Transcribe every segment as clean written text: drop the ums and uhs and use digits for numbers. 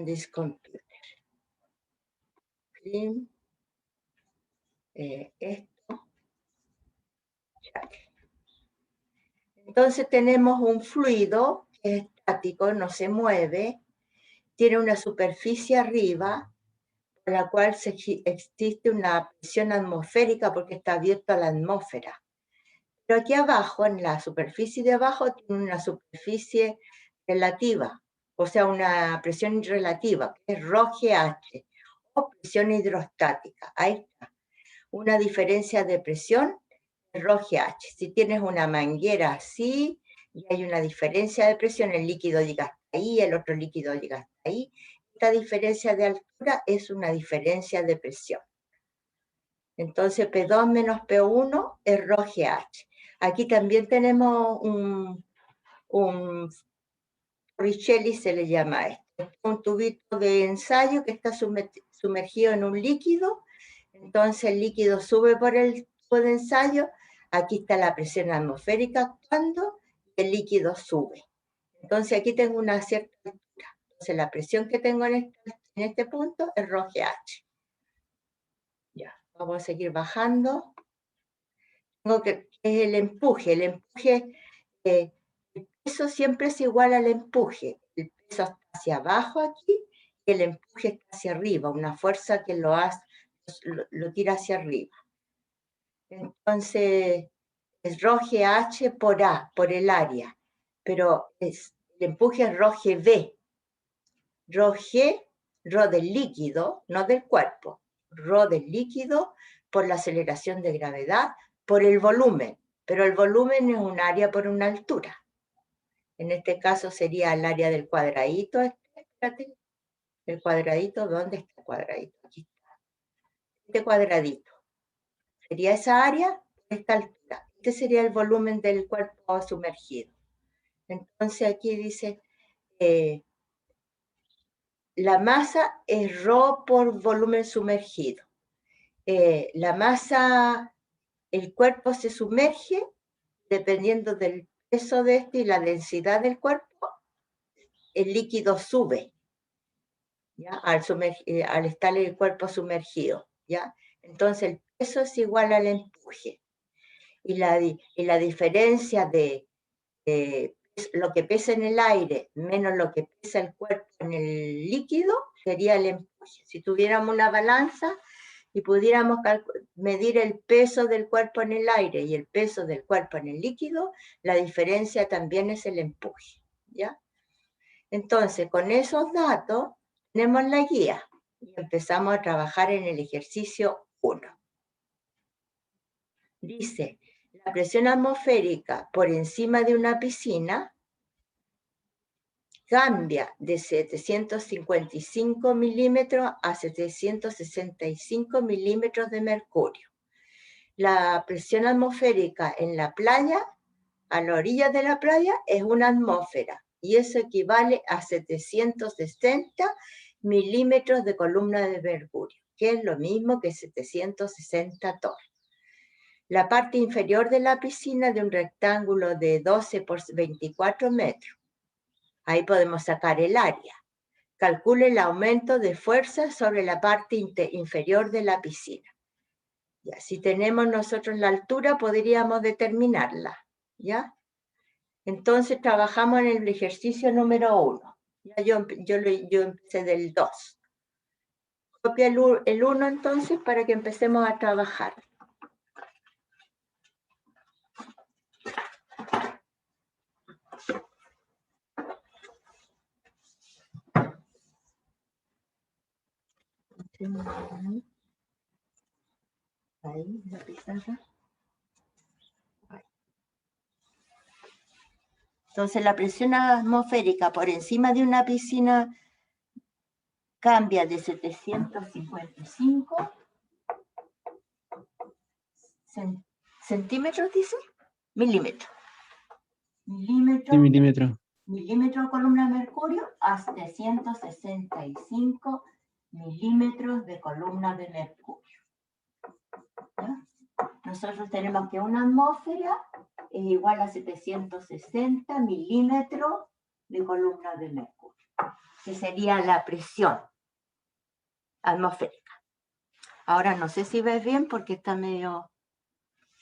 this computer. Clean. Esto. Entonces tenemos un fluido que es estático, no se mueve, tiene una superficie arriba, por la cual existe una presión atmosférica porque está abierto a la atmósfera. Pero aquí abajo, en la superficie de abajo, tiene una superficie relativa, o sea, una presión relativa, que es ρGH, o presión hidrostática. Ahí está. Una diferencia de presión es ρGH. Si tienes una manguera así, y hay una diferencia de presión, el líquido llega hasta ahí, el otro líquido llega hasta ahí. Esta diferencia de altura es una diferencia de presión. Entonces, P2 menos P1 es ρGH. Aquí también tenemos un Richelli, se le llama esto. Un tubito de ensayo que está sumergido en un líquido. Entonces, el líquido sube por el tubo de ensayo. Aquí está la presión atmosférica actuando y el líquido sube. Entonces, aquí tengo una cierta altura. Entonces, la presión que tengo en este punto es ρGH. Ya, vamos a seguir bajando. Tengo que es el empuje. El empuje, el peso siempre es igual al empuje. El peso está hacia abajo aquí y el empuje está hacia arriba, una fuerza que lo lo tira hacia arriba. Entonces, es ρGH por A, por el área, pero el empuje es ρGV. ρG, ρ del líquido, no del cuerpo, ρ del líquido por la aceleración de gravedad, por el volumen, pero el volumen es un área por una altura. En este caso sería el área del cuadradito. Espérate, el cuadradito, ¿dónde está el cuadradito? Aquí está. Este cuadradito. Sería esa área por esta altura. Este sería el volumen del cuerpo sumergido. Entonces aquí dice, la masa es ρ por volumen sumergido. La masa, el cuerpo se sumerge dependiendo del peso de este y la densidad del cuerpo, el líquido sube, ¿ya? Al estar el cuerpo sumergido, ¿ya? Entonces el peso es igual al empuje. Y la diferencia de lo que pesa en el aire menos lo que pesa el cuerpo en el líquido sería el empuje. Si tuviéramos una balanza y pudiéramos medir el peso del cuerpo en el aire y el peso del cuerpo en el líquido, la diferencia también es el empuje, ¿ya? Entonces, con esos datos tenemos la guía y empezamos a trabajar en el ejercicio 1. Dice, la presión atmosférica por encima de una piscina cambia de 755 milímetros a 765 milímetros de mercurio. La presión atmosférica en la playa, a la orilla de la playa, es una atmósfera y eso equivale a 760 milímetros de columna de mercurio, que es lo mismo que 760 torres. La parte inferior de la piscina de un rectángulo de 12 por 24 metros. Ahí podemos sacar el área. Calcule el aumento de fuerza sobre la parte inferior de la piscina. Ya, si tenemos nosotros la altura, podríamos determinarla, ¿ya? Entonces trabajamos en el ejercicio número 1. Ya yo empecé del 2. Copia el 1 entonces para que empecemos a trabajar. Ahí, la pizarra. Ahí. Entonces la presión atmosférica por encima de una piscina cambia de 755 centímetros, dice, milímetros. Milímetros de columna de mercurio a 765 milímetros de columna de mercurio. ¿Ya? Nosotros tenemos que una atmósfera es igual a 760 milímetros de columna de mercurio. que sería la presión atmosférica. Ahora no sé si ves bien porque está medio,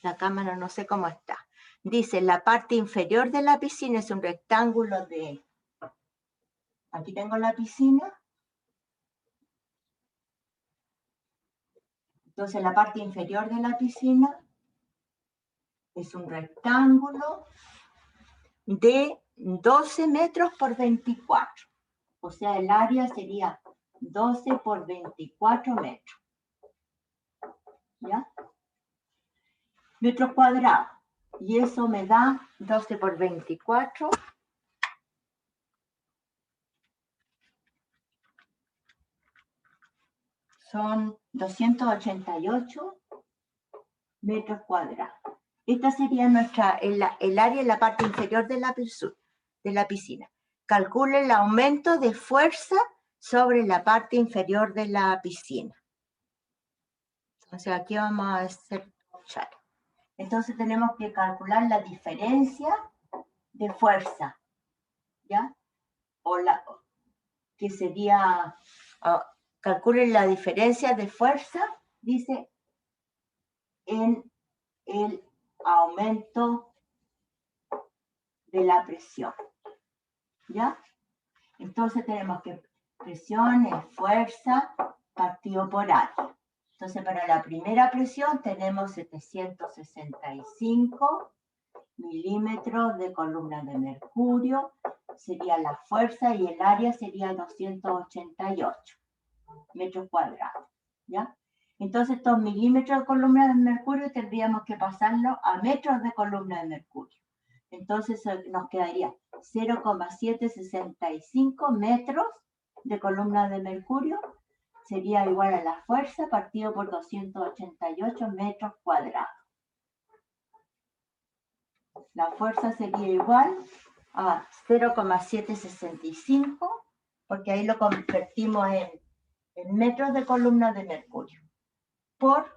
la cámara no sé cómo está. Dice, la parte inferior de la piscina es un rectángulo de, aquí tengo la piscina. Entonces la parte inferior de la piscina es un rectángulo de 12 metros por 24. O sea, el área sería 12 por 24 metros. ¿Ya? Metros cuadrados. Y eso me da 12 por 24. Son 288 metros cuadrados. Esta sería el área en la parte inferior de la piscina. Calcule el aumento de fuerza sobre la parte inferior de la piscina. Entonces aquí vamos a hacer chat. Entonces tenemos que calcular la diferencia de fuerza, ¿ya? O que sería, calcule la diferencia de fuerza, dice, en el aumento de la presión, ¿ya? Entonces tenemos que presión es fuerza partido por área. Entonces para la primera presión tenemos 765 milímetros de columna de mercurio, sería la fuerza, y el área sería 288 metros cuadrados, ¿ya? Entonces estos milímetros de columna de mercurio tendríamos que pasarlo a metros de columna de mercurio. Entonces nos quedaría 0,765 metros de columna de mercurio, sería igual a la fuerza partido por 288 metros cuadrados. La fuerza sería igual a 0,765, porque ahí lo convertimos en metros de columna de mercurio, por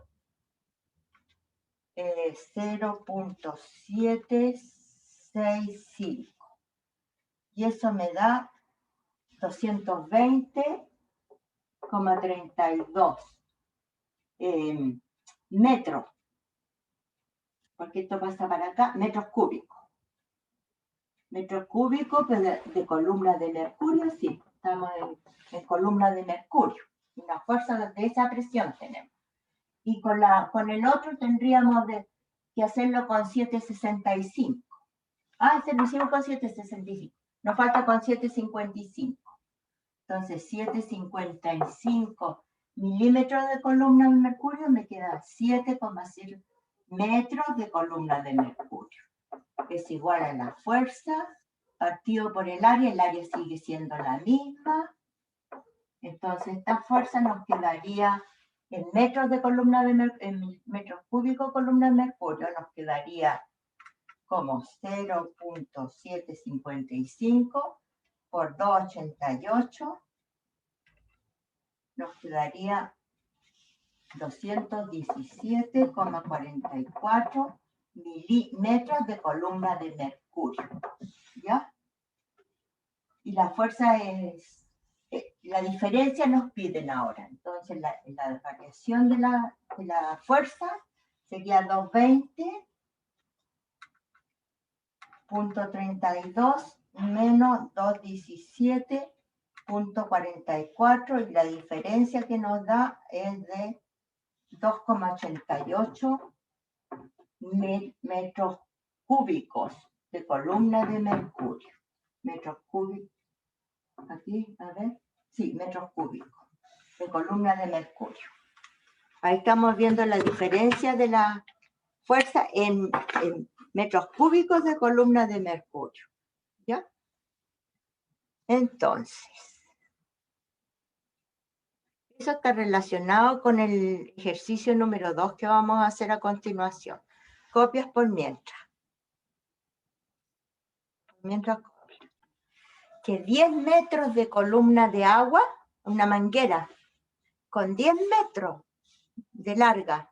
0,765. Y eso me da 220,32 metros, porque esto pasa para acá, metros cúbicos. Metros cúbicos de columna de mercurio, sí, estamos en columna de mercurio. Una fuerza de esa presión tenemos. Y con el otro tendríamos que hacerlo con 765. Se lo hicimos con 765. Nos falta con 755. Entonces, 755 milímetros de columna de mercurio me queda 7,0 metros de columna de mercurio. Es igual a la fuerza partido por el área sigue siendo la misma. Entonces, esta fuerza nos quedaría en metros de columna de en metros cúbicos columna de mercurio, nos quedaría como 0,755 por 288, nos quedaría 217,44 milímetros de columna de mercurio, ¿ya? Y la fuerza es, la diferencia nos piden ahora. Entonces la variación de la fuerza sería 220,32 menos 217,44, y la diferencia que nos da es de 2,88 metros cúbicos de columna de mercurio. Metros cúbicos, aquí, a ver, sí, metros cúbicos de columna de mercurio. Ahí estamos viendo la diferencia de la fuerza en metros cúbicos de columna de mercurio, ¿ya? Entonces, eso está relacionado con el ejercicio número 2 que vamos a hacer a continuación. Copias por mientras. Que 10 metros de columna de agua, una manguera, con 10 metros de larga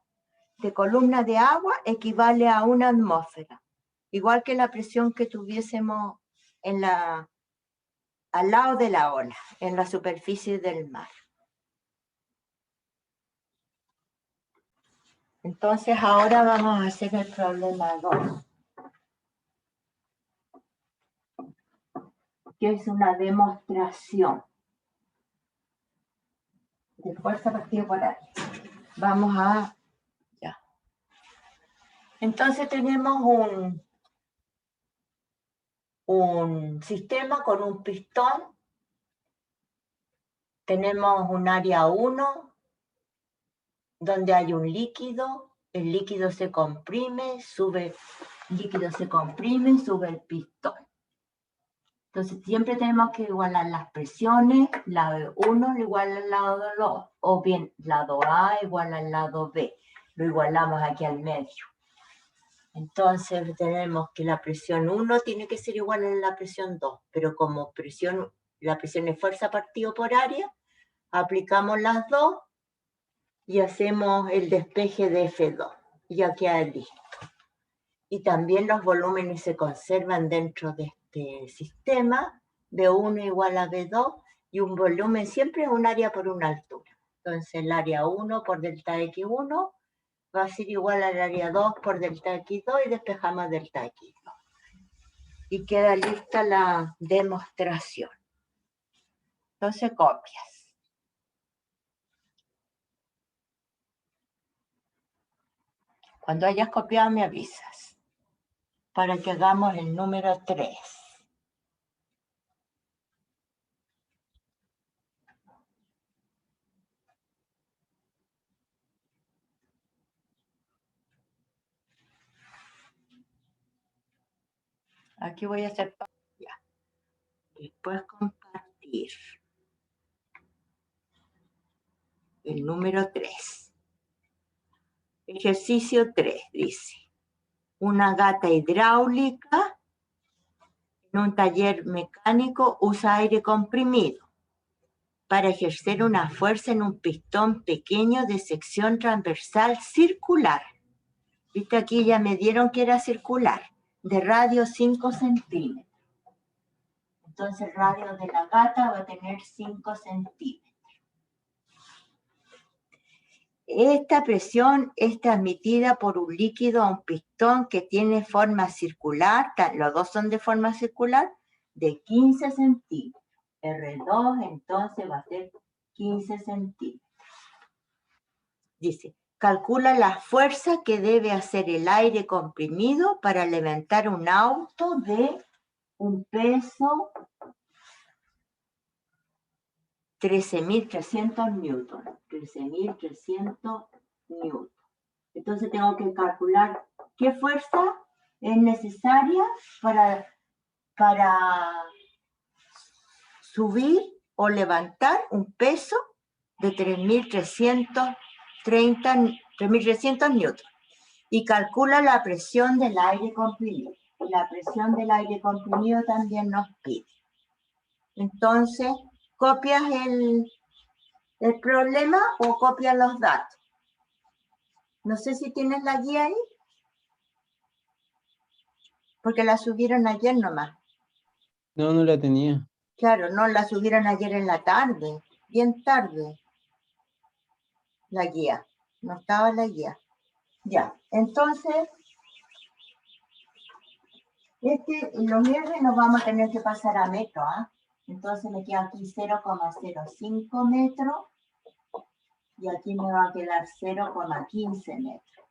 de columna de agua equivale a una atmósfera. Igual que la presión que tuviésemos al lado de la ola, en la superficie del mar. Entonces ahora vamos a hacer el problema 2, que es una demostración de fuerza partida por área. Vamos a... Ya. Entonces tenemos un sistema con un pistón. Tenemos un área 1, donde hay un líquido. El líquido se comprime, sube el pistón. Entonces siempre tenemos que igualar las presiones, lado 1 igual al lado 2, o bien lado A igual al lado B. Lo igualamos aquí al medio. Entonces tenemos que la presión 1 tiene que ser igual a la presión 2, pero como la presión es fuerza partido por área, aplicamos las dos y hacemos el despeje de F2. Ya queda listo. Y también los volúmenes se conservan dentro de este sistema, B1 igual a B2, y un volumen siempre es un área por una altura. Entonces el área 1 por delta X1 va a ser igual al área 2 por delta X2 y despejamos delta X2. Y queda lista la demostración. Entonces copias. Cuando hayas copiado me avisas para que hagamos el número 3. Aquí voy a hacer ya. Después compartir. El número 3. Ejercicio 3 dice: una gata hidráulica en un taller mecánico usa aire comprimido para ejercer una fuerza en un pistón pequeño de sección transversal circular. Viste, aquí ya me dieron que era circular, de radio 5 centímetros. Entonces el radio de la gata va a tener 5 centímetros. Esta presión es transmitida por un líquido a un pistón que tiene forma circular, los dos son de forma circular, de 15 centímetros. R2 entonces va a ser 15 centímetros. Dice, calcula la fuerza que debe hacer el aire comprimido para levantar un auto de un peso 13.300 newton. 13.300 newton. Entonces tengo que calcular qué fuerza es necesaria para subir o levantar un peso de 3.300 newton. Y calcula la presión del aire comprimido. La presión del aire comprimido también nos pide. Entonces, copias el problema o copias los datos. No sé si tienes la guía ahí, porque la subieron ayer nomás. No, no la tenía. Claro, no, la subieron ayer en la tarde, bien tarde, la guía. No estaba la guía. Ya, entonces, los R nos vamos a tener que pasar a metro, ¿ah? Entonces me queda aquí 0,05 metros y aquí me va a quedar 0,15 metros.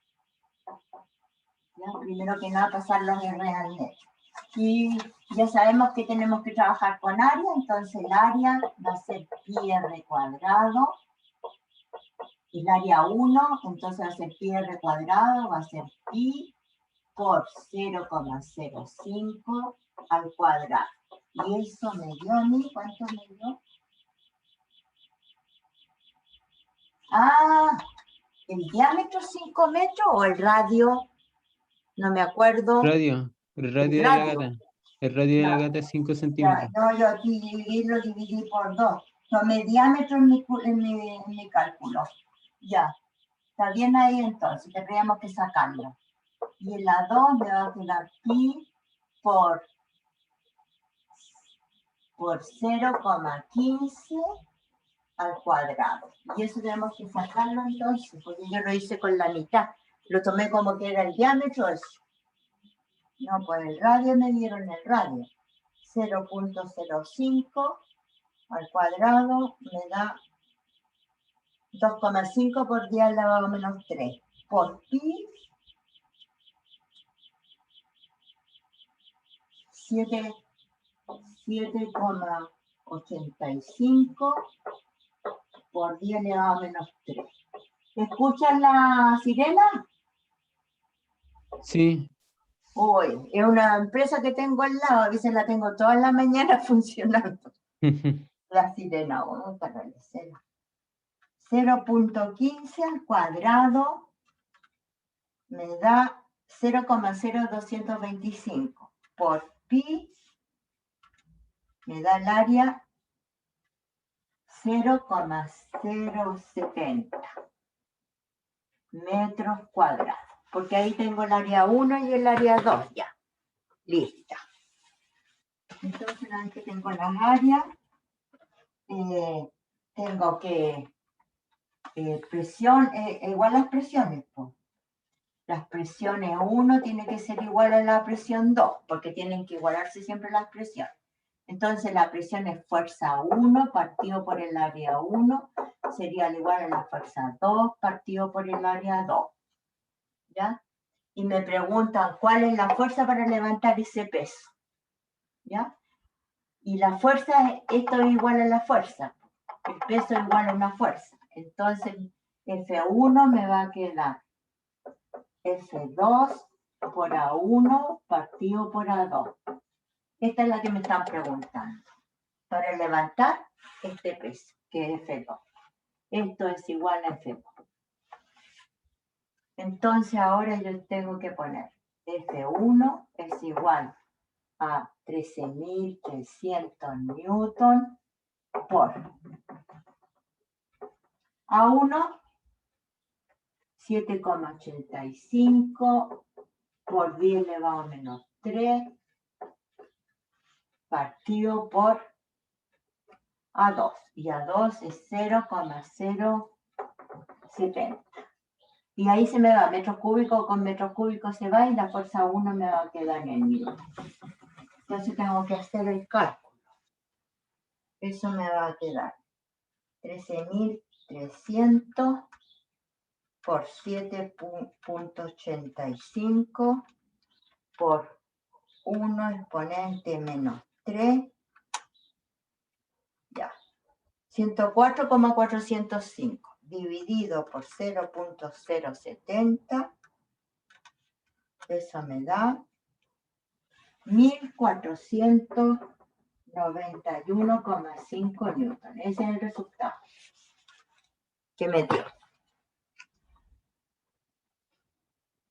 ¿Ya? Primero que nada, pasar los R al metro. Y ya sabemos que tenemos que trabajar con área, entonces el área va a ser pi r cuadrado. El área 1, entonces va a ser pi r cuadrado, va a ser pi por 0,05 al cuadrado. Y eso me dio a mí, ¿cuánto me dio? Ah, ¿el diámetro 5 metros o el radio? No me acuerdo. El radio de la gata. El radio de la gata es 5 centímetros. No, yo aquí lo dividí por 2. Tomé diámetro en mi cálculo. Ya, está bien ahí entonces, tendríamos que sacarlo. Y en la 2 me va a quedar pi por por 0,15 al cuadrado. Y eso tenemos que sacarlo entonces, porque yo lo hice con la mitad. Lo tomé como que era el diámetro eso. No, pues el radio me dieron el radio. 0,05 al cuadrado me da 2,5 por 10 elevado a menos 3. Por pi, 7,85 por 10 elevado a menos 3. ¿Escuchan la sirena? Sí. Hoy, es una empresa que tengo al lado, a veces la tengo toda la mañana funcionando. La sirena, vamos a darle 0,15 al cuadrado me da 0,0225 por pi me da el área 0,070 metros cuadrados, porque ahí tengo el área 1 y el área 2 ya, lista. Entonces, una vez que tengo las áreas, tengo que presión, igual las presiones, pues. Las presiones 1 tiene que ser igual a la presión 2, porque tienen que igualarse siempre las presiones. Entonces la presión es fuerza 1 partido por el área 1, sería igual a la fuerza 2 partido por el área 2. ¿Ya? Y me preguntan cuál es la fuerza para levantar ese peso. ¿Ya? Y la fuerza, esto es igual a la fuerza. El peso es igual a una fuerza. Entonces F1 me va a quedar F2 por A1 partido por A2. Esta es la que me están preguntando. Para levantar este peso, que es F2. Esto es igual a F2. Entonces ahora yo tengo que poner F1 es igual a 13.300 newton por A1, 7,85 por 10 elevado a menos 3 partido por A2. Y A2 es 0,070. Y ahí se me va metros cúbicos con metros cúbicos se va y la fuerza 1 me va a quedar en newton. Entonces tengo que hacer el cálculo. Eso me va a quedar 13.300 por 7,85 por 1 exponente menos 3. Ya. 104,405 dividido por 0,070. Eso me da 1.491,5 newton. Ese es el resultado que me dio.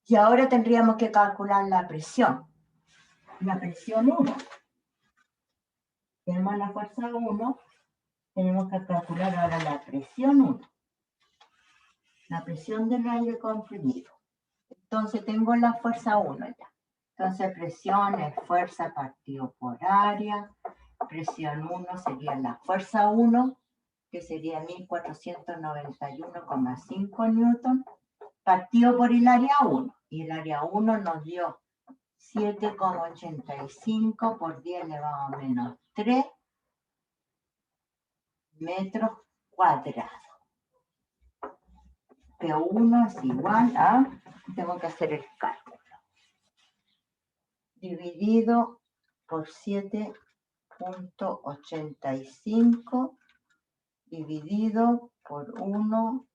Y ahora tendríamos que calcular la presión. La presión 1. Tenemos la fuerza 1. Tenemos que calcular ahora la presión 1. La presión del aire comprimido. Entonces tengo la fuerza 1 ya. Entonces presión es fuerza partido por área. Presión 1 sería la fuerza 1, que sería 1.491,5 newton, partido por el área 1. Y el área 1 nos dio 7,85 por 10 elevado a menos 3 metros cuadrados. P1 es igual a, tengo que hacer el cálculo, dividido por 7,85 dividido por 1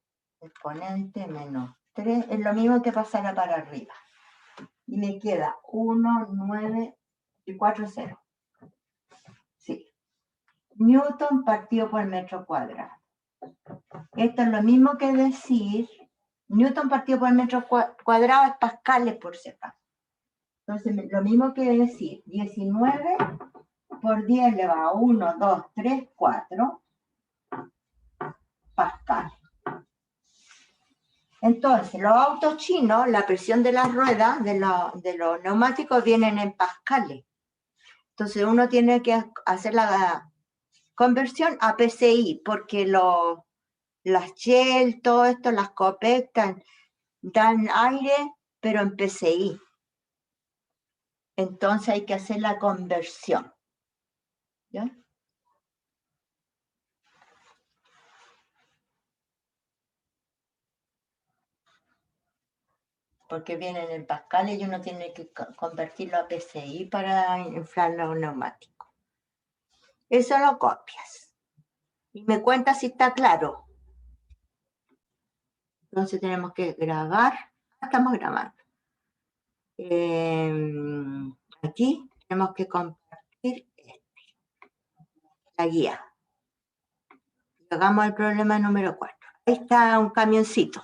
exponente menos 3. Es lo mismo que pasará para arriba. Y me queda 1, 9 y 4, 0. Sí. Newton partido por metro cuadrado. Esto es lo mismo que decir, Newton partido por metro cuadrado es pascales por si acaso. Entonces, lo mismo que decir 19 por 10 elevado a 1, 2, 3, 4 pascales. Entonces, los autos chinos, la presión de las ruedas, de los neumáticos, vienen en pascales. Entonces uno tiene que hacer la conversión a PSI, porque las Shell, todo esto, las COPEC dan aire, pero en PSI. Entonces hay que hacer la conversión. ¿Ya? Porque vienen en pascales y uno tiene que convertirlo a PSI para inflar los neumáticos. Eso lo copias. Y me cuentas si está claro. Entonces tenemos que grabar. Estamos grabando. Aquí tenemos que compartir la guía. Hagamos el problema número 4. Ahí está un camioncito.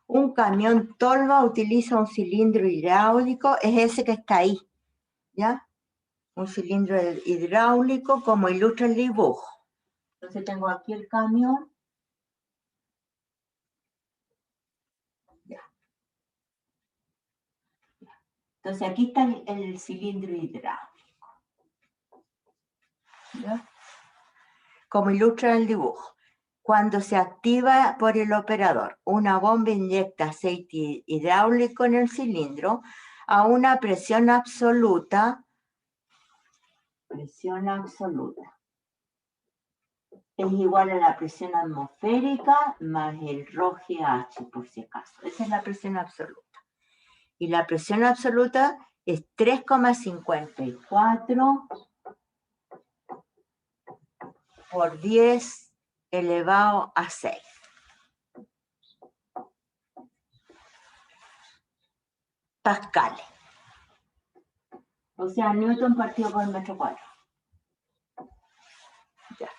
Un camión tolva utiliza un cilindro hidráulico, es ese que está ahí, ¿ya? Un cilindro hidráulico como ilustra el dibujo. Entonces tengo aquí el camión. Ya. Entonces aquí está el cilindro hidráulico. ¿Ya? Como ilustra el dibujo. Cuando se activa por el operador, una bomba inyecta aceite hidráulico en el cilindro a una presión absoluta. Presión absoluta. Es igual a la presión atmosférica más el ρGH, por si acaso. Esa es la presión absoluta. Y la presión absoluta es 3,54 por 10 elevado a 6. Pascales. O sea, Newton partido por metro cuadrado. Ya.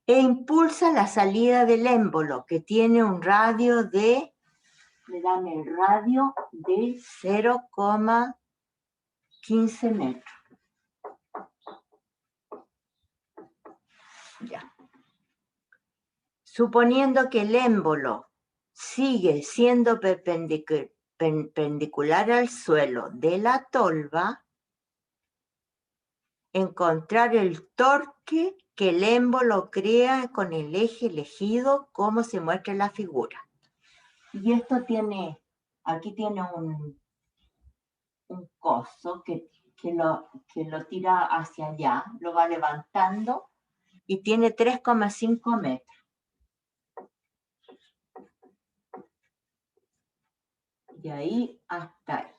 E impulsa la salida del émbolo, que tiene un radio de, le dan el radio de 0,15 metros. Ya. Suponiendo que el émbolo sigue siendo perpendicular al suelo de la tolva, encontrar el torque que el émbolo crea con el eje elegido, como se muestra en la figura. Y esto tiene, aquí tiene un coso que lo tira hacia allá, lo va levantando y tiene 3,5 metros. De ahí hasta ahí.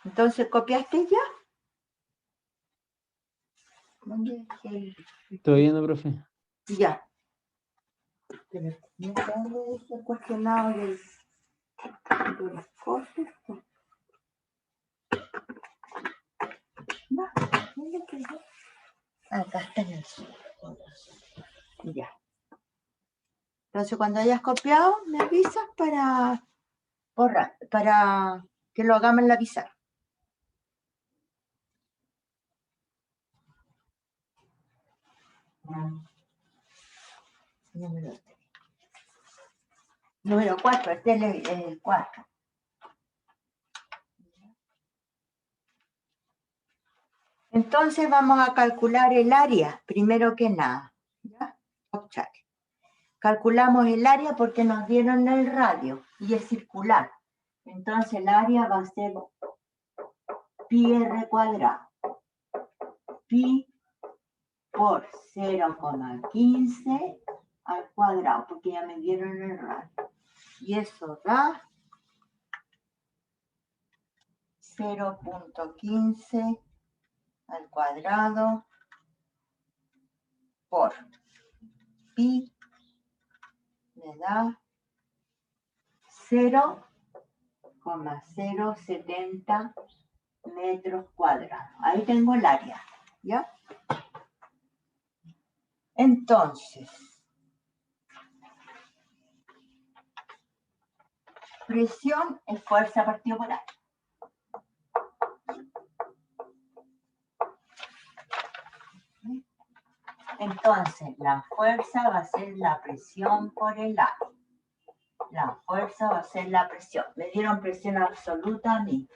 Entonces, ¿copiaste ya? ¿Dónde dejé? Estoy viendo, profe. Ya. Pero no tengo ese cuestionado de las cosas. No, ¿dónde quedó? Acá está en el sur. Ya. Entonces, cuando hayas copiado, me avisas para que lo hagamos en la pizarra. Número 3. Número 4, este es el 4. Entonces vamos a calcular el área, primero que nada. ¿Ya? Calculamos el área porque nos dieron el radio y es circular. Entonces el área va a ser pi r cuadrado. Pi por 0,15 al cuadrado, porque ya me dieron el radio. Y eso da 0,15 al cuadrado por pi me da 0,070 metros cuadrados. Ahí tengo el área, ¿ya? Entonces, presión es fuerza partido por área. Entonces, la fuerza va a ser la presión por el área. La fuerza va a ser la presión. Me dieron presión absoluta a mí.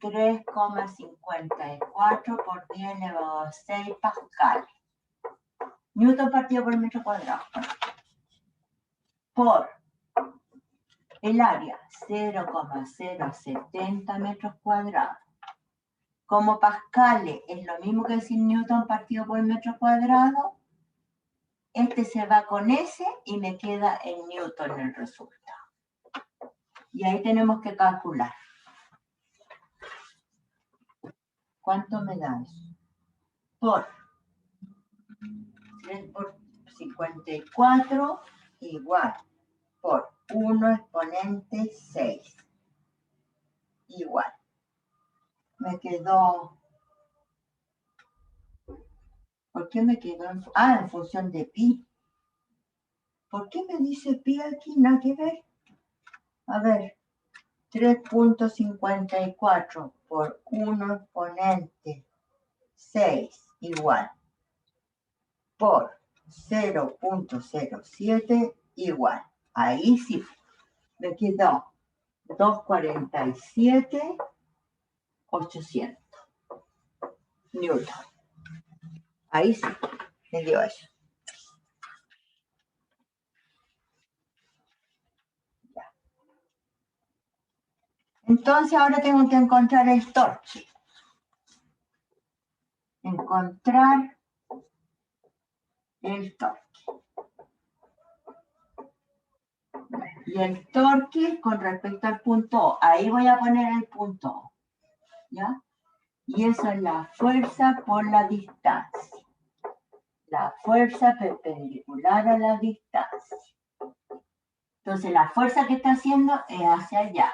3,54 por 10 elevado a 6 pascales. Newton partido por metro cuadrado. Por el área, 0,070 metros cuadrados. Como pascales es lo mismo que decir Newton partido por metro cuadrado, este se va con ese y me queda en Newton el resultado. Y ahí tenemos que calcular. ¿Cuánto me da eso? Por 3 por 54 igual por 1 exponente 6. Igual. Me quedó... ¿Por qué me quedó en función de pi? ¿Por qué me dice pi aquí? Nada que ver. A ver, 3.54 por 1 exponente 6 igual por 0.07 igual. Ahí sí, me quedó 247,800 Newton. Ahí sí, me dio eso. Ya. Entonces ahora tengo que encontrar el torque. Encontrar el torque. Y el torque con respecto al punto O. Ahí voy a poner el punto O. ¿Ya? Y eso es la fuerza por la distancia. La fuerza perpendicular a la distancia. Entonces la fuerza que está haciendo es hacia allá.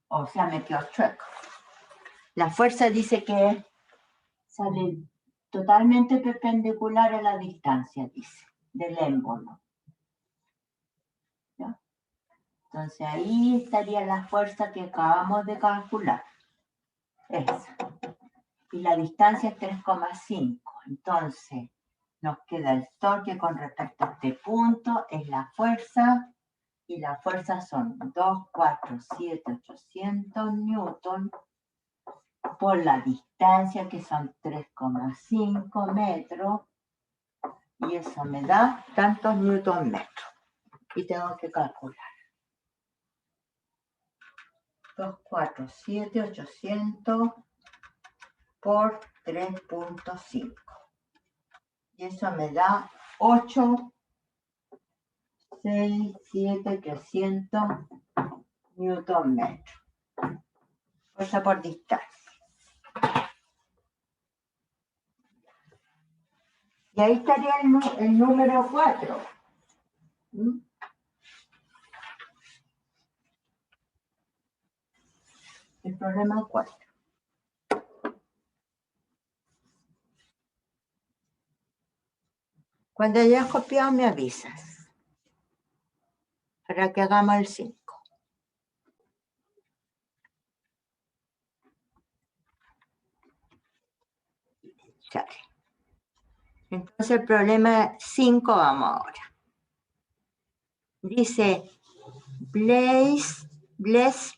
O sea, me quedo chueco. La fuerza dice que sale totalmente perpendicular a la distancia, dice, del émbolo. ¿Ya? Entonces ahí estaría la fuerza que acabamos de calcular. Esa. Y la distancia es 3,5. Entonces nos queda el torque con respecto a este punto, es la fuerza, y la fuerza son 247,800 newton por la distancia, que son 3,5 metros, y eso me da tantos newton metros. Y tengo que calcular. 247,800 por 3,5. Y eso me da 8,67300 newton metros. Fuerza por distancia. Y ahí estaría el número 4. El problema 4. Cuando hayas copiado me avisas. Para que hagamos el 5. Sale. Entonces el problema 5 vamos ahora. Dice, Blaise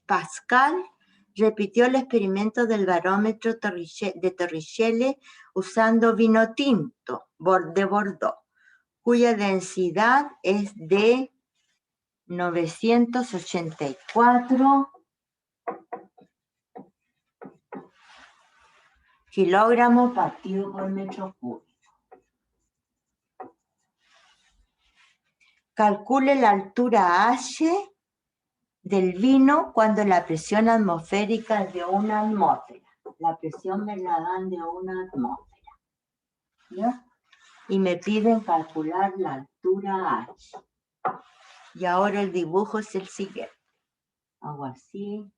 Pascal repitió el experimento del barómetro de Torricelli usando vino tinto de Bordeaux, cuya densidad es de 984 kilogramos partido por metro cúbico. Calcule la altura H del vino cuando la presión atmosférica es de 1 atmósfera. La presión me la dan de 1 atmósfera. ¿Ya? Y me piden calcular la altura H. Y ahora el dibujo es el siguiente. Hago así.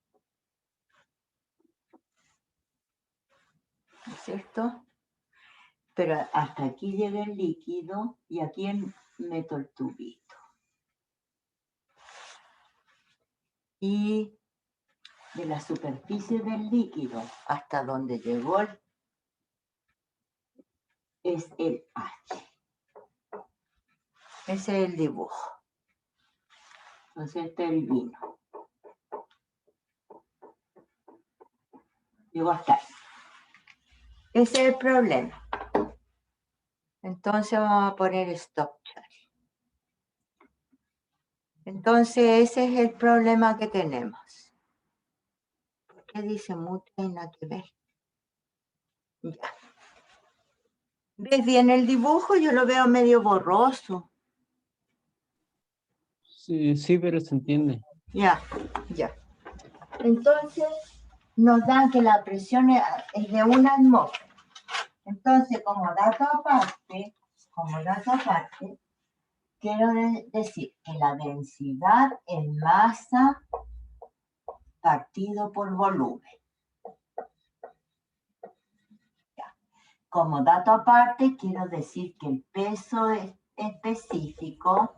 ¿No es cierto? Pero hasta aquí llega el líquido y aquí meto el tubito. Y de la superficie del líquido hasta donde llegó es el H. Ese es el dibujo. Entonces este es el vino. Llegó hasta ahí. Ese es el problema. Entonces vamos a poner stop. Entonces ese es el problema que tenemos. ¿Por qué dice mute y nada que ver? Ya. ¿Ves bien el dibujo? Yo lo veo medio borroso. Sí, sí, pero se entiende. Ya, ya. Entonces nos dan que la presión es de una atmósfera. Entonces, como dato aparte, quiero decir que la densidad en masa partido por volumen. Ya. Como dato aparte, quiero decir que el peso específico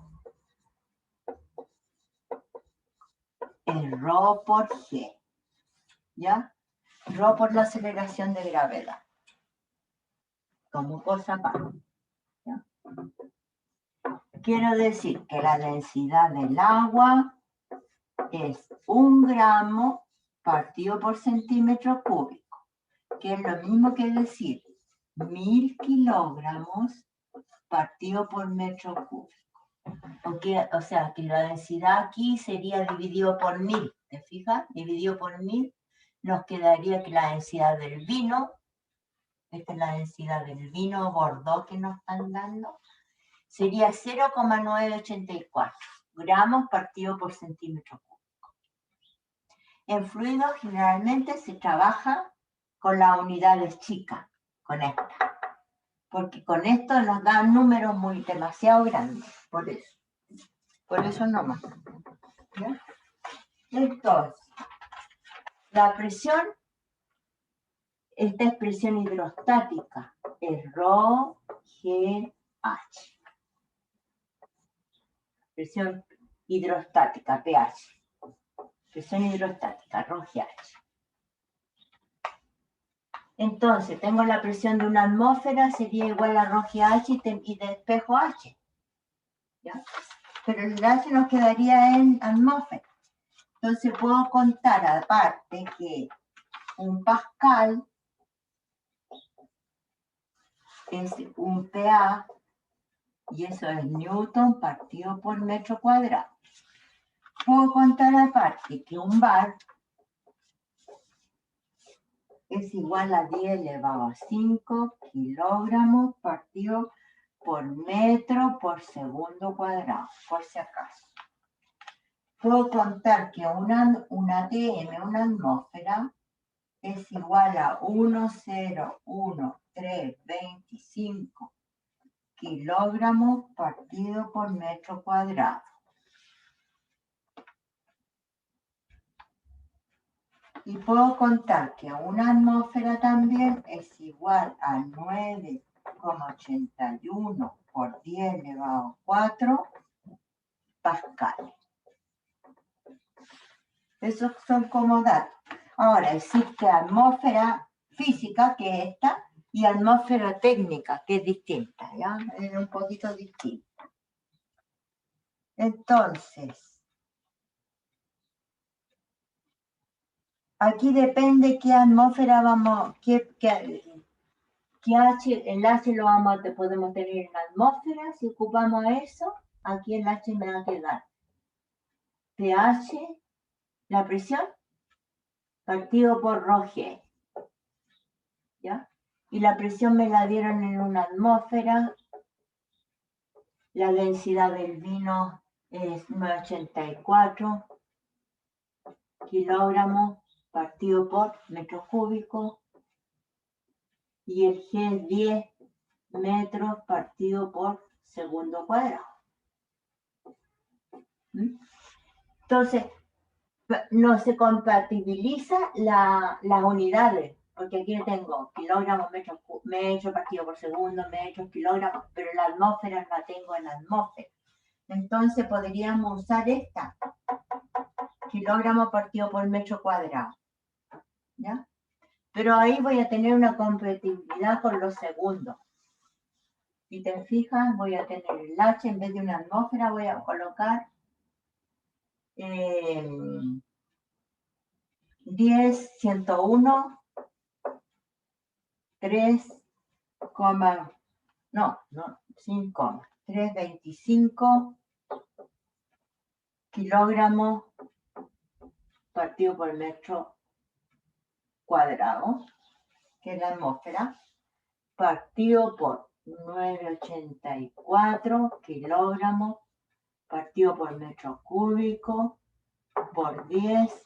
es ρ por g. ¿Ya? ρ por la aceleración de gravedad. Como cosa aparte. ¿Ya? Quiero decir que la densidad del agua es 1 gramo partido por centímetro cúbico, que es lo mismo que decir 1000 kilogramos partido por metro cúbico. O sea, que la densidad aquí sería dividido por 1000, ¿te fijas? Dividido por 1000 nos quedaría que la densidad del vino, esta es la densidad del vino Bordeaux que nos están dando, sería 0,984 gramos partido por centímetro cúbico. En fluidos generalmente se trabaja con las unidades chicas, con esta, porque con esto nos dan números demasiado grandes, por eso nomás. ¿Ya? Entonces, la presión, esta expresión hidrostática es ρ, g, h. Presión hidrostática, pH. Presión hidrostática, ρ, g, h. Entonces, tengo la presión de una atmósfera, sería igual a ρ, g, h y de espejo h. ¿Ya? Pero el H nos quedaría en atmósfera. Entonces, puedo contar aparte que un pascal es un PA, y eso es Newton partido por metro cuadrado. Puedo contar aparte que un bar es igual a 10 elevado a 5 kilogramos partido por metro por segundo cuadrado, por si acaso. Puedo contar que una ATM, una atmósfera, es igual a 1,01325 kilogramos partido por metro cuadrado. Y puedo contar que una atmósfera también es igual a 9,81 por 10 elevado a 4 pascales. Esos son como datos. Ahora, existe atmósfera física, que es esta, y atmósfera técnica, que es distinta, ¿ya? Es un poquito distinta. Entonces, aquí depende qué atmósfera vamos, el H lo podemos tener en la atmósfera. Si ocupamos eso, aquí el H me va a quedar pH, la presión, partido por ρ, g. ¿Ya? Y la presión me la dieron en una atmósfera. La densidad del vino es 984 kilogramos partido por metro cúbico. Y el G es 10 metros partido por segundo cuadrado. Entonces, no se compatibiliza las unidades, porque aquí tengo kilogramos, metro partido por segundo, metros, kilogramos, pero la atmósfera la tengo en atmósfera. Entonces podríamos usar esta, kilogramos partido por metro cuadrado. ¿Ya? Pero ahí voy a tener una compatibilidad con los segundos. Si te fijas, voy a tener el H, en vez de una atmósfera voy a colocar 10, 101 325 kilogramos partido por metro cuadrado, que es la atmósfera, partido por 984 kilogramos partido por metro cúbico por 10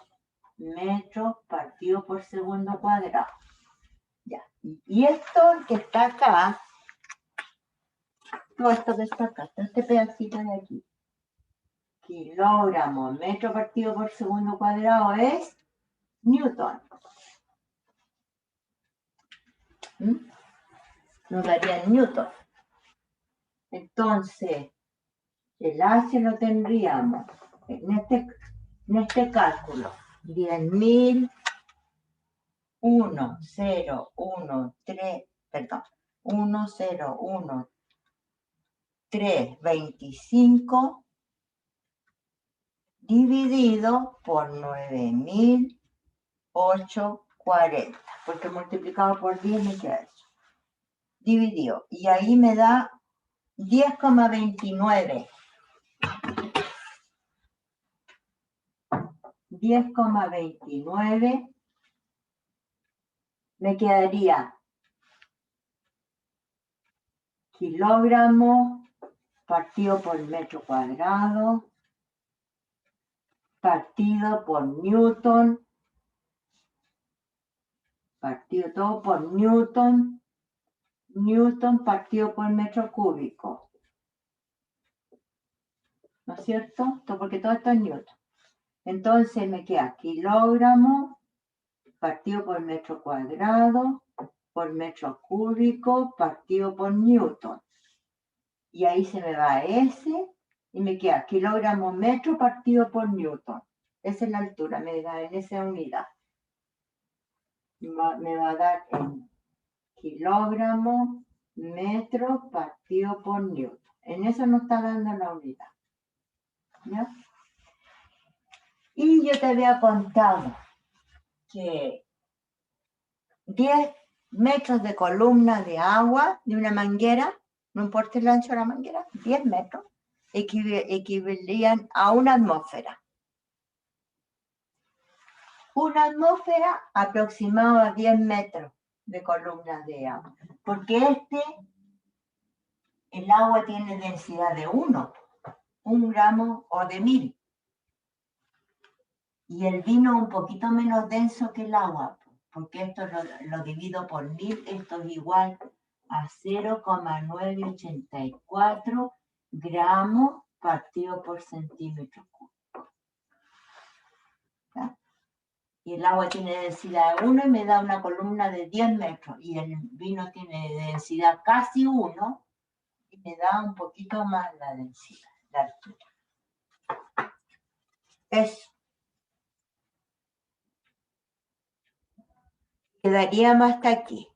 metros partido por segundo cuadrado. Ya. Y esto que está acá, todo esto que está acá, este pedacito de aquí, kilogramos metro partido por segundo cuadrado es Newton. Nos daría Newton. Entonces, el H lo tendríamos en este cálculo, 10.000, 1,01325 dividido por 9.840, porque multiplicado por 10 me queda eso. Dividido, y ahí me da 10,29. 10,29 me quedaría kilogramos partido por metro cuadrado partido por Newton, partido todo por Newton, Newton partido por metro cúbico. ¿No es cierto? Porque todo esto es Newton. Entonces me queda kilogramo partido por metro cuadrado por metro cúbico partido por Newton. Y ahí se me va S y me queda kilogramo metro partido por Newton. Esa es la altura, me da en esa unidad. Me va a dar en kilogramo metro partido por Newton. En eso nos está dando la unidad. ¿Ya? Y yo te había contado que 10 metros de columna de agua de una manguera, no importa el ancho de la manguera, 10 metros, equivaldrían a una atmósfera. Una atmósfera aproximada a 10 metros de columna de agua. Porque el agua tiene densidad de 1 gramo o de 1000. Y el vino un poquito menos denso que el agua, porque esto lo divido por 1000, esto es igual a 0,984 gramos partido por centímetro cúbico. ¿Ya? Y el agua tiene densidad de 1 y me da una columna de 10 metros. Y el vino tiene densidad casi 1 y me da un poquito más la densidad, la altura. Eso. Quedaríamos hasta aquí.